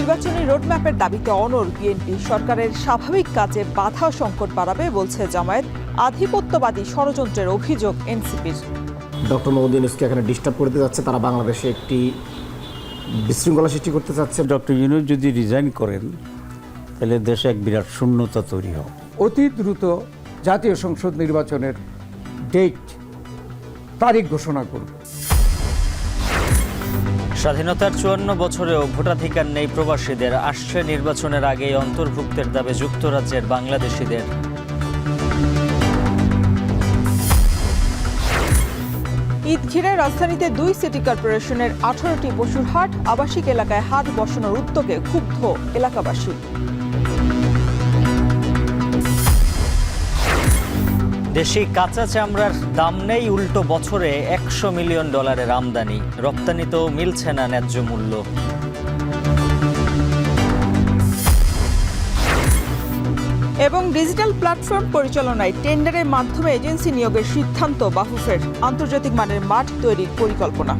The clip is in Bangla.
নির্বাচনী রোডম্যাপের দাবিতে অনড় বিএনপি। সরকারের স্বাভাবিক কাজে বাধা সংকট বাড়াবে বলছে জামায়াত। আধিপত্যবাদী ষড়যন্ত্রের অভিযোগ এনসিপির। ডক্টর মোহাম্মদ ইউনূসকে এখানে ডিস্টার্ব করতে যাচ্ছে, তারা বাংলাদেশে একটি বিশৃঙ্খলা সৃষ্টি করতে চাচ্ছে। ডক্টর ইউনূস যদি রিজাইন করেন তাহলে দেশে এক বিরাট শূন্যতা তৈরি হবে। অতি দ্রুত জাতীয় সংসদ নির্বাচনের ডেট তারিখ ঘোষণা করবে। স্বাধীনতার ৫৪ বছরেও ভোটাধিকার নেই প্রবাসীদের। আসছে নির্বাচনের আগেই অন্তর্ভুক্তের দাবি যুক্তরাজ্যের বাংলাদেশিদের। ঈদ ঘিরে রাজধানীতে ২ সিটি কর্পোরেশনের ১৮টি পশুর হাট, আবাসিক এলাকায় হাট বসানোর উদ্যোগে ক্ষুব্ধ এলাকাবাসী। দেশি কাঁচা চামড়ার দাম নেই, উল্টো বছরে $১০০ মিলিয়ন আমদানি। রপ্তানিতেও মিলছে না ন্যায্য মূল্য। এবং ডিজিটাল প্ল্যাটফর্ম পরিচালনায় টেন্ডারের মাধ্যমে এজেন্সি নিয়োগের সিদ্ধান্ত বাফুফের। আন্তর্জাতিক মানের মাঠ তৈরির পরিকল্পনা।